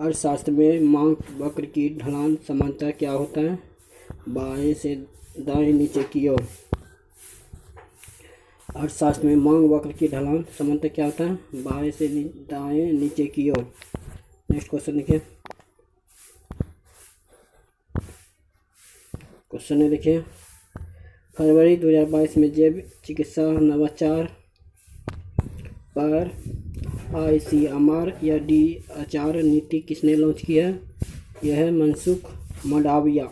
अर्थशास्त्र में मांग वक्र की ढलान सामान्यतः क्या होता है? बाएं से दाएं नीचे की ओर। अर्थशास्त्र में मांग वक्र की ढलान सामान्यतः क्या होता है? बाएं से दाएं नीचे की ओर। नेक्स्ट क्वेश्चन देखिए। क्वेश्चन है देखिए, फरवरी 2022 में जैव चिकित्सा नवाचार पर ICMR या DHR नीति किसने लॉन्च की है? यह है मनसुख मंडाविया।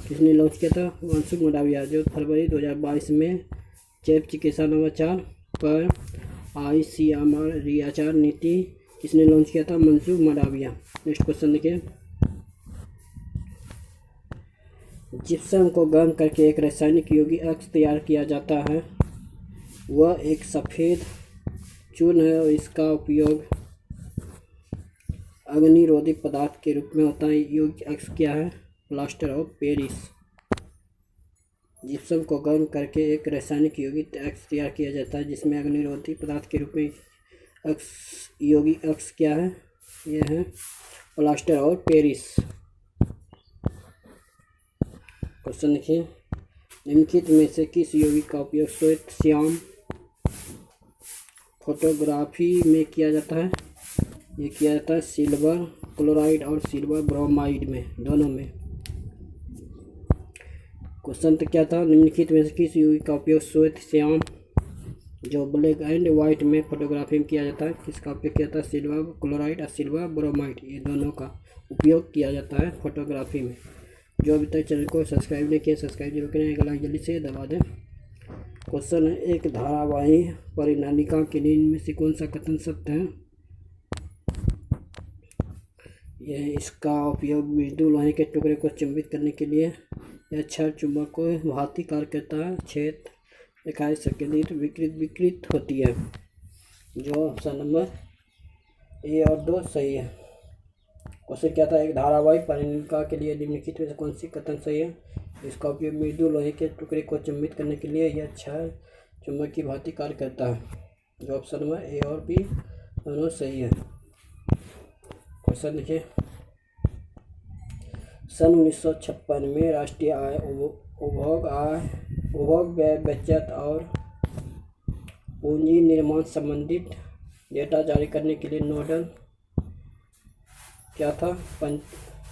किसने लॉन्च किया था? मनसुख मंडाविया। जो फरवरी 2022 में जैव चिकित्सा नवाचार पर ICMR DHR नीति किसने लॉन्च किया था? मनसुख मंडाविया। नेक्स्ट क्वेश्चन देखिए, जिप्सम को गर्म करके एक रासायनिक यौगिक अक्स तैयार किया जाता है। वह एक सफ़ेद चूर्ण है और इसका उपयोग अग्निरोधी पदार्थ के रूप में होता है। यौगिक अक्स क्या है? Plaster of Paris. जिप्सम को गर्म करके एक रासायनिक यौगिक अक्स तैयार किया जाता है जिसमें अग्निरोधी पदार्थ के रूप में यौगिक अक्स क्या है? यह है प्लास्टर ऑफ पेरिस। क्वेश्चन देखिए, निम्नलिखित में से किस यौगिक का उपयोग श्वेत श्याम फोटोग्राफी में किया जाता है? ये किया जाता है सिल्वर क्लोराइड और सिल्वर ब्रोमाइड में, दोनों में। क्वेश्चन तो क्या था? निम्नलिखित में से किस यौगिक का उपयोग श्वेत श्याम जो ब्लैक एंड वाइट में फोटोग्राफी में किया जाता है? किसका उपयोग किया जाता है? सिल्वर क्लोराइड और सिल्वर ब्रोमाइड, ये दोनों का उपयोग किया जाता है फोटोग्राफी में। जो अभी तक चैनल को सब्सक्राइब नहीं किया, सब्सक्राइब जरूर करें, एक लाइक जल्दी से दबा दें। क्वेश्चन है, एक धारावाही परिनालिका के लिए इनमें से कौन सा कथन सत्य है? यह इसका उपयोग मृदु लोहे के टुकड़े को चुंबित करने के लिए यह क्षार चुंबक को भांति कार्य करता है। छेद रेखाएं संकेंद्रित विकृत होती है। जो ऑप्शन नंबर ए और 2 सही है। क्वेश्चन क्या था? एक धारावाही परिनालिका के लिए निम्नलिखित में से कौन सी कथन सही है? इसका उपयोग मृदु लोहे के टुकड़े को चुंबित करने के लिए यह क्षार चुंबक की भांति कार्य करता है। जो ऑप्शन नंबर ए और बी दोनों सही है। क्वेश्चन देखिए, सन 1956 में राष्ट्रीय आय उपभोग व्यय बचत और पूंजी निर्माण संबंधित डेटा जारी करने के लिए नोडल क्या था?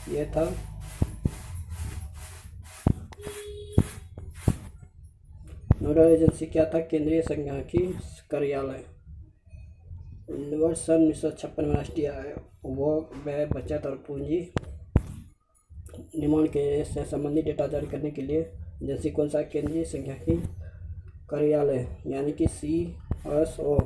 यह था नोडल एजेंसी क्या था? केंद्रीय संघीय कार्यालय। वर्ष सन 1956 में राष्ट्रीय आय उपभोग व्यय बचत और पूंजी निर्माण के से संबंधित डेटा जारी करने के लिए एजेंसी कौन सा? केंद्रीय संघीय कार्यालय यानी कि CSO।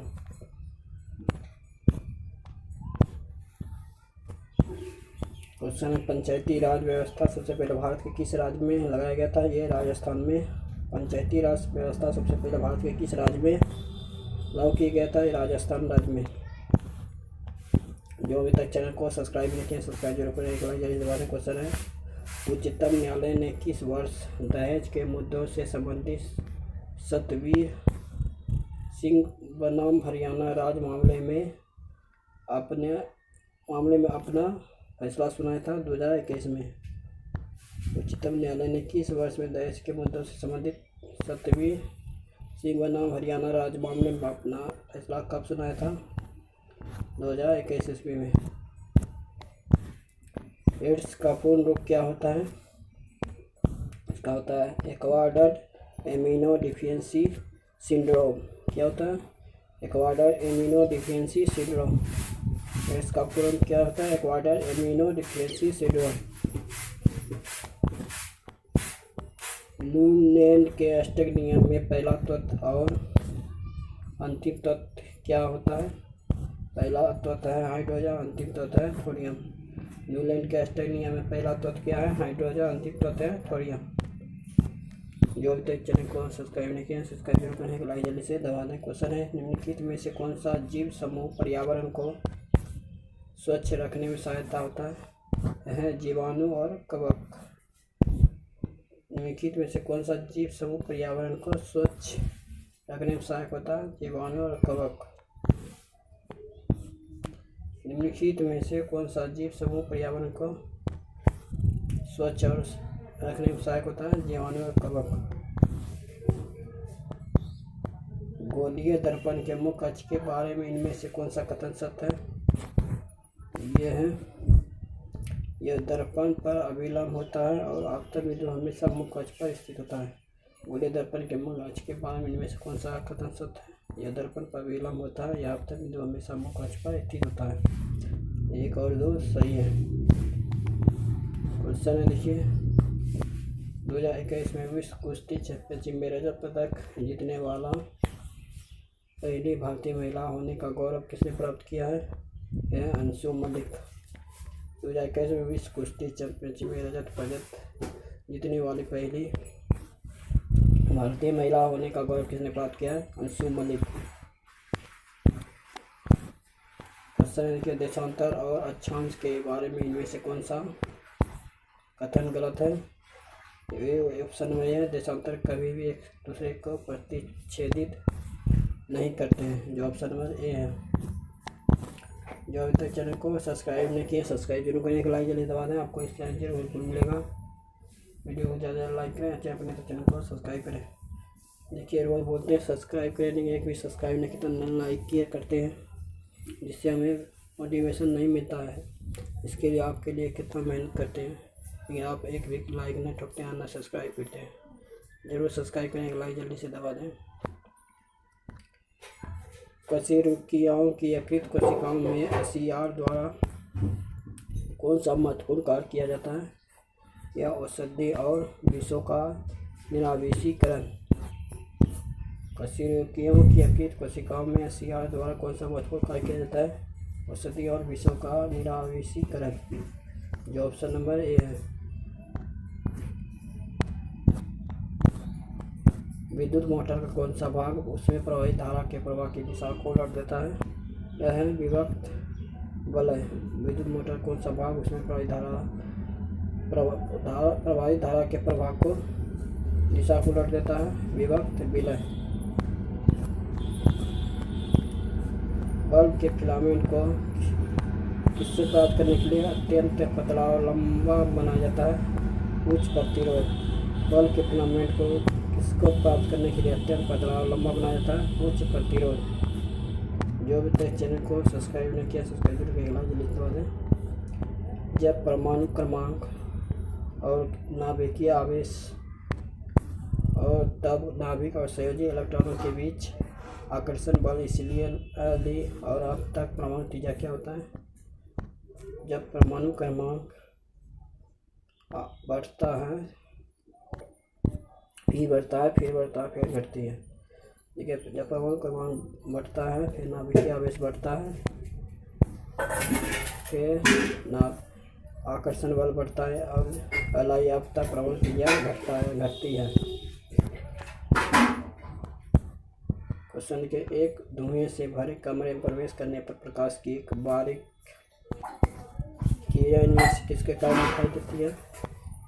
क्वेश्चन है, पंचायती राज व्यवस्था सबसे पहले भारत के किस राज्य में लगाया गया था? ये राजस्थान में। पंचायती राज व्यवस्था सबसे पहले भारत के किस राज्य में लागू किया गया था? राजस्थान राज्य में। जो अभी तक चैनल को सब्सक्राइब नहीं किया, सब्सक्राइब जरूर करें, एक लाइक जरूर दबा दें। क्वेश्चन है, उच्चतम न्यायालय ने किस वर्ष दहेज के मुद्दों से संबंधित सतवीर सिंह बनाम हरियाणा राज्य मामले में अपना फैसला सुनाया था? 2021 में। उच्चतम न्यायालय ने किस वर्ष में दहेज के मुद्दों से संबंधित सतवीर सिंह बनाम हरियाणा राज्य मामले में अपना फैसला कब सुनाया था? 2021 ईस्वी में। एड्स का पूर्ण रूप क्या होता है? इसका होता है एक्वायर्ड इम्यूनोडेफिशिएंसी सिंड्रोम। क्या होता है? Acquired immunodeficiency syndrome. एड्स का पूर्ण रूप क्या होता है? Acquired immunodeficiency syndrome. लूमलैंड के अष्टक नियम में पहला तत्व और अंतिम तत्व क्या होता है? पहला तत्व है हाइड्रोजन, अंतिम तत्व है थोरियम। न्यूलैंड के अष्टक नियम में पहला तत्व क्या है? हाइड्रोजन, अंतिम तत्व है थोरियम। जो अभी तक चैनल को सब्सक्राइब नहीं किया, सब्सक्राइब जरूर करें, लाइक जल्दी से दबा दें। क्वेश्चन है, निम्नलिखित में से कौन सा जीव समूह पर्यावरण को स्वच्छ रखने में सहायता होता है? जीवाणु और कवक। निम्नलिखित में से कौन सा जीव समूह पर्यावरण को स्वच्छ रखने में सहायक होता है? जीवाणु और कवक। निम्नलिखित में से कौन सा जीव समूह पर्यावरण को स्वच्छ और रखने में सहायक होता है? जीवाणु और कवक। गोलीय दर्पण के मुख्य अक्ष के बारे में इनमें से कौन सा कथन सत्य है? यह दर्पण पर अभिलंब होता है और आपतन बिंदु हमेशा मुख्य अक्ष पर स्थित होता है। गोलीय दर्पण के मुख्य अक्ष के बारे में इनमें से कौन सा कथन सत्य है? यह दर्पण पर अभिलंब होता है, यह आपतन बिंदु हमेशा मुख्य अक्ष पर स्थित होता है। 1 और 2 सही है। क्वेश्चन है, देखिए 2021 में विश्व कुश्ती चैंपियनशिप में रजत पदक जीतने वाला पहली भारतीय महिला होने का गौरव किसने प्राप्त किया है? यह अंशु मलिक। 2021 में विश्व कुश्ती चैंपियनशिप में रजत पदक जीतने वाली पहली भारतीय महिला होने का गौरव किसने प्राप्त किया है? अंशु मलिक। क्वेश्चन के देशांतर और अक्षांश के बारे में इनमें से कौन सा कथन गलत है? ऑप्शन में है देशांतर कभी भी एक दूसरे को प्रतिच्छेदित नहीं करते हैं, जो ऑप्शन नंबर ए है। जो अभी तक चैनल को सब्सक्राइब नहीं किया, सब्सक्राइब जरूर करें, एक लाइक जल्दी दबा दें, आपको इस चैनल जरूर बिल्कुल मिलेगा। वीडियो को ज़्यादा लाइक करें, अच्छा अपने तो चैनल को सब्सक्राइब करें। देखिए रोज़ बोलते हैं सब्सक्राइब करें, लेकिन एक भी सब्सक्राइब नहीं किया तो लाइक किया करते हैं, जिससे हमें मोटिवेशन नहीं मिलता है। इसके लिए आपके लिए कितना मेहनत करते हैं, लेकिन आप एक भी लाइक नहीं ठोकते हैं, ना सब्सक्राइब करते हैं। ज़रूर सब्सक्राइब करें, एक लाइक जल्दी से दबा दें। कोशिकाओं की यकृत कोशिकाओं में SCR द्वारा कौन सा महत्वपूर्ण कार्य किया जाता है? यह औषधि और विषों का निरावेशीकरण। कोशिकाओं की यकृत कोशिकाओं में SCR द्वारा कौन सा महत्वपूर्ण कार्य किया जाता है? औषधि और विषों का निरावेशीकरण, जो ऑप्शन नंबर ए है। विद्युत मोटर का कौन सा भाग उसमें प्रवाहित धारा के प्रवाह की दिशा को उलट देता है? यह है विभक्त वलय। विद्युत मोटर कौन सा भाग उसमें प्रवाहित धारा के प्रवाह को दिशा को उलट देता है? विभक्त विलय। बल्ब के फिलामेंट को किससे प्राप्त करने के लिए अत्यंत पतला और लंबा बनाया जाता है? उच्च प्रतिरोध। बल्ब के फिलामेंट को किसको प्राप्त करने के लिए अत्यंत पतला और लंबा बनाया जाता है? उच्च प्रतिरोध। जो भी तक चैनल को सब्सक्राइब नहीं किया, सब्सक्राइब करके जल्दी दबा दें। जब परमाणु क्रमांक और नाभिकीय आवेश और तब नाभिक और संयोजी इलेक्ट्रॉनों के बीच आकर्षण बल, इसलिए और अब तक परमाणु त्रिज्या क्या होता है? जब परमाणु क्रमांक बढ़ता है, फिर बढ़ता है, फिर बढ़ता है, फिर घटती है। ठीक है, जब परमाणु क्रमांक बढ़ता है, फिर नाभिकीय आवेश बढ़ता है, फिर आकर्षण बल बढ़ता है, अब तक परमाणु त्रिज्या घटती है। क्वेश्चन के एक धुएं से भरे कमरे में प्रवेश करने पर प्रकाश की एक बारीक किरण किसके कारण दिखाई देती है?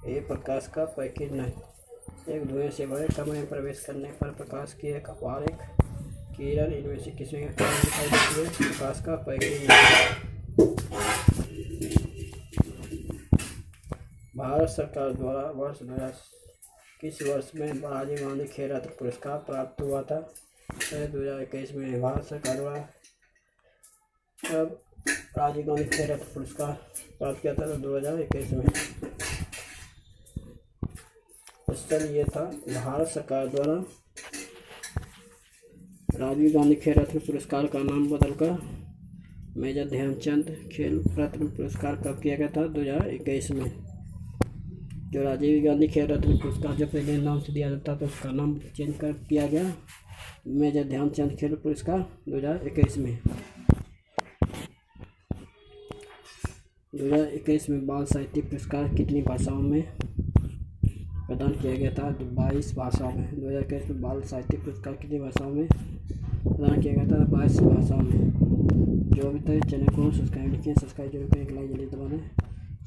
ये प्रकाश का पैकेज नहीं। एक धुएं से भरे कमरे में प्रवेश करने पर प्रकाश की एक बारीक किरण इनमें से किसके कारण दिखाई देती है? प्रकाश का पैकेज नहीं। भारत सरकार द्वारा वर्ष 2021 में राजीव गांधी खेल रत्न पुरस्कार प्राप्त हुआ था। 2021 में भारत सरकार द्वारा राजीव गांधी खेल रत्न पुरस्कार प्राप्त किया था 2021 में। क्वेश्चन ये था, भारत सरकार द्वारा राजीव गांधी खेल रत्न पुरस्कार का नाम बदलकर मेजर ध्यानचंद खेल रत्न पुरस्कार कब किया गया था? 2021 में। जो राजीव गांधी खेल रत्न पुरस्कार जो पहले नाम से दिया जाता था, उसका नाम चेंज कर दिया गया मेजर ध्यानचंद खेल पुरस्कार 2021 में। 2021 में बाल साहित्य पुरस्कार कितनी भाषाओं में प्रदान किया गया था? 22 भाषाओं में। 2021 में बाल साहित्य पुरस्कार कितनी भाषाओं में प्रदान किया गया था? 22 भाषाओं में। जो अभी तक चैनल को सब्सक्राइब नहीं किया, सब्सक्राइब जरूर करें, एक लाइक जल्दी दबा दें।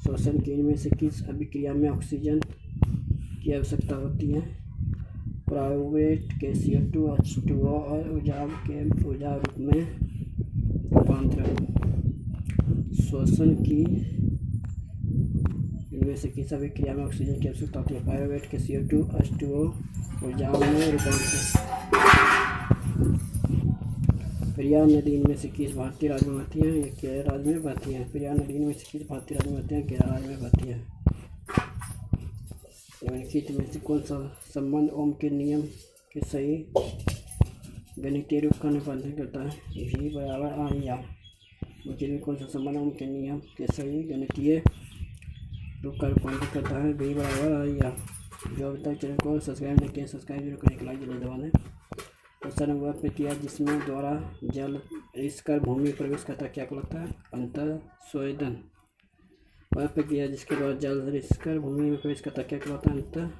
श्वसन की इनमें से किस अभिक्रिया में ऑक्सीजन की आवश्यकता होती है? प्राइवेट के CO2 H2O और ऊर्जा के ऊर्जा रूप में रूपांतरण। श्वसन की इनमें से किसी भी क्रिया में ऑक्सीजन की आवश्यकता होती है। पायरुवेट के CO2 H2O ऊर्जाओं में रूपांतरण। पेरियार नदी इनमें से किस भारतीय राज्य में बहती है? ये केरल राज्य में बहती है। पेरियार नदी इनमें से किस भारतीय राज्य में बहती है? केरल राज्य में बहती है। निम्नलिखित में से कौन सा संबंध ओम के नियम के सही गणितीय रूप का निबंधन करता है? V बराबर I R। मुझे कौन सा संबंध ओम के नियम के सही गणितीय रूप का रूपांतरण करता है? V बराबर I R। जो अभी तक चैनल को सब्सक्राइब नहीं किया, सब्सक्राइब जरूर करने के लाइक जरूर दबा दें। क्वेश्चन वह प्रक्रिया जिसमें द्वारा जल रिसकर भूमि में प्रवेश करता है क्या कहलाता है? अंतःस्वेदन। वह प्रक्रिया जिसके द्वारा जल रिसकर भूमि में प्रवेश करता है क्या कहलाता है? अंतःस्वेदन।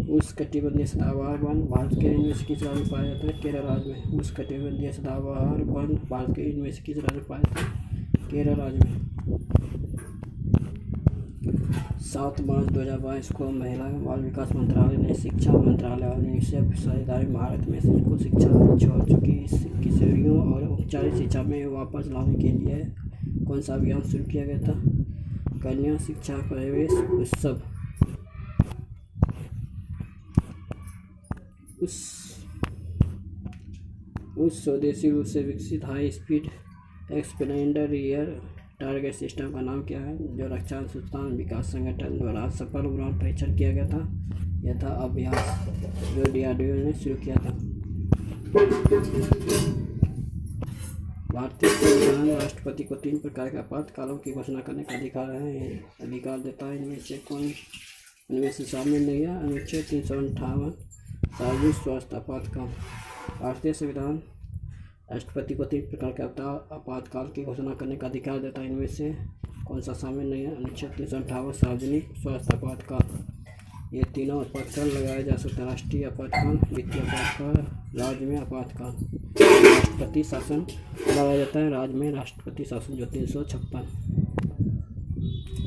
उष्णकटिबंधीय सदाबहार वन भारत के इनमें से किस राज्य में पाया जाता है? केरल राज्य में। उष्णकटिबंधीय सदाबहार वन भारत के इनमें से किस राज्य में पाया जाता है? केरल राज्य में। 7 मार्च 2022 को महिला बाल विकास मंत्रालय ने शिक्षा मंत्रालय और यूनिसेफ साझेदारी भारत में स्कूल शिक्षा छोड़ चुकी किशोरियों और औपचारिक शिक्षा में वापस लाने के लिए कौन सा अभियान शुरू किया गया था? कन्या शिक्षा प्रवेश उत्सव। उस स्वदेशी रूप से विकसित high speed expander rear target system का नाम क्या है? जो रक्षा अनुसंधान विकास संगठन द्वारा सफल उड़ान परीक्षण किया गया था। यह था अभ्यास जो DRDO ने शुरू किया था। भारतीय संविधान राष्ट्रपति को 3 प्रकार के आपातकालों की घोषणा करने का अधिकार है। अधिकार देता है। इनमें से शामिल नहीं है अनुच्छेद 358 सार्वजनिक स्वास्थ्य आपातकाल। भारतीय संविधान राष्ट्रपति को 3 प्रकार के आपातकाल की घोषणा करने का अधिकार देता है। इनमें से कौन सा शामिल नहीं है? अनुच्छेद 358 सार्वजनिक स्वास्थ्य आपातकाल। ये तीनों आपातकाल लगाया जा सकता है। राष्ट्रीय आपातकाल, वित्तीय आपातकाल, राज्य में आपातकाल। राष्ट्रपति शासन लगाया जाता है राज्य में राष्ट्रपति शासन जो 356।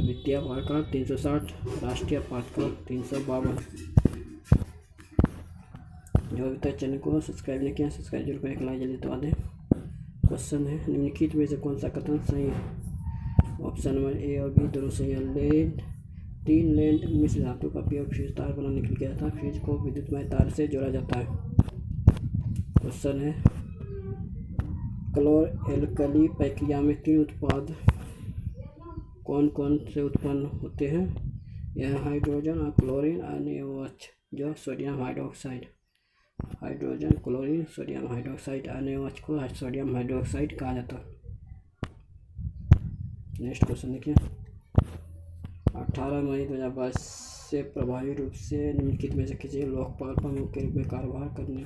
वित्तीय आपातकाल 360, राष्ट्रीय आपातकाल 352। जो अभी तक चैनल को सब्सक्राइब नहीं किया, सब्सक्राइब जरूर करें, लाइक जल्दी दबा दें। क्वेश्चन है निम्नलिखित में से कौन सा कथन सही है? ऑप्शन नंबर A और B दोनों सही है। 3 लेड मिश्र धातु का उपयोग फ्यूज तार बनाने के लिए किया जाता है। फ्यूज को विद्युतमय तार से जोड़ा जाता है। क्वेश्चन है क्लोर एल्कली प्रक्रिया में 3 उत्पाद कौन कौन से उत्पन्न होते हैं? यह हाइड्रोजन और क्लोरीन और NaOH जो sodium hydroxide. Hydrogen, chlorine, sodium hydroxide, NaOH को सोडियम हाइड्रोक्साइड कहा जाता है। नेक्स्ट क्वेश्चन देखिए। 18 मई 2022 से प्रभावी रूप से निम्नलिखित में से किसी लोकपाल प्रमुख के रूप में कार्यभार करने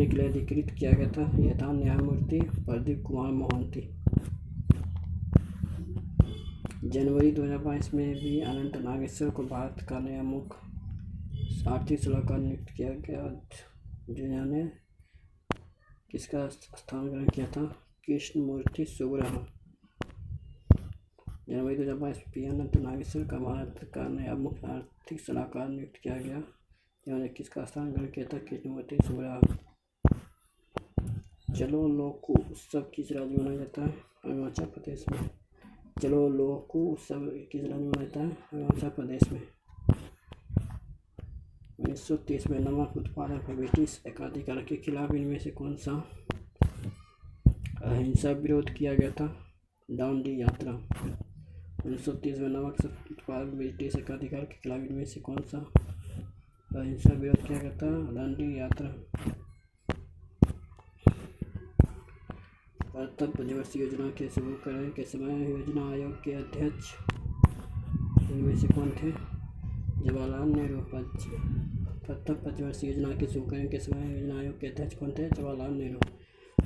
के लिए अधिकृत किया गया था? यह था न्यायमूर्ति प्रदीप कुमार मोहंती। जनवरी 2022 में भी अनंत नागेश्वर को भारत का नया मुख्य आर्थिक सलाहकार नियुक्त किया गया, जिन्होंने किसका स्थान ग्रहण किया था? कृष्णमूर्ति सुब्रह। जनवरी 2022 में अनंत नागेश्वर का भारत का नया मुख्य आर्थिक सलाहकार नियुक्त किया गया, जिन्होंने किसका स्थान ग्रहण किया था? कृष्णमूर्ति सुब्रह। चलो लोकू उत्सव किस राज्य में मनाया जाता है? अरुणाचल प्रदेश में। चलो लोकू उत्सव किस राज्य में मनाया जाता है? अरुणाचल प्रदेश में। 1930 में नमक उत्पादन पर ब्रिटिश एकाधिकार के खिलाफ इनमें से कौन सा अहिंसा विरोध किया गया था? दांडी यात्रा। 1930 में नमक उत्पादन ब्रिटिश एकाधिकार के खिलाफ इनमें से कौन सा अहिंसा विरोध किया गया था? दांडी यात्रा। प्रथम पंचवर्षीय योजना के शुभारंभ के समय योजना आयोग के अध्यक्ष इनमें से कौन थे? जवाहरलाल नेहरू। प्रथम पंचवर्षीय योजना के शुभारंभ के समय योजना आयोग के अध्यक्ष कौन थे? जवाहरलाल नेहरू।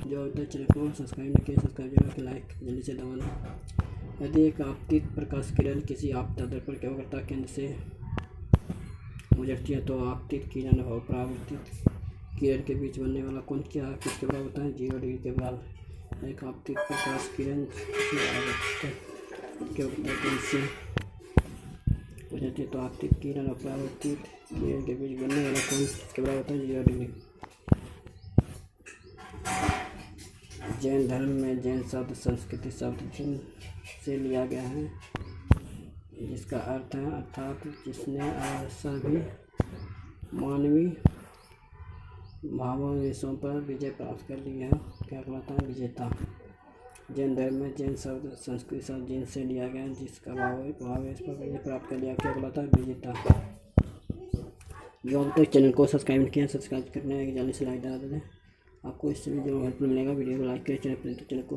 जो अभी तक चैनल को सब्सक्राइब नहीं किया, सब्सक्राइब जरूर करें, लाइक जल्दी से दबा दें। यदि एक आपतित प्रकाश किरण किसी आपदा दर्पण के अवकर्ता केंद्र से गुजरती है तो आपतित किरण और परावर्तित किरण के बीच बनने वाला कोण क्या किसके बराबर होता है? 0 डिग्री के बराबर। एक आपतित प्रकाश किरण किसी आपतित के अवकर्ता केंद्र से गुजरती है तो आपतित किरण और परावर्तित किरण के बीच बनने वाला कोण किसके बराबर होता है? 0 डिग्री। जैन धर्म में जैन शब्द संस्कृत शब्द जिन से लिया गया है, जिसका अर्थ है अर्थात जिसने सभी मानवीय भावों विषयों पर विजय प्राप्त कर ली है। क्या कहलाता है? विजेता। जैन धर्म में जैन शब्द संस्कृत शब्द जिन से लिया गया, जिसका भाव इस पर विजय प्राप्त कर लिया। क्या कहलाता है? विजेता। जो अब तक चैनल को सब्सक्राइब किया, सब्सक्राइब करने जल्दी से लाइक डाल दें। आपको इससे भी जो हेल्प मिलेगा। वीडियो को लाइक करें, चैनल को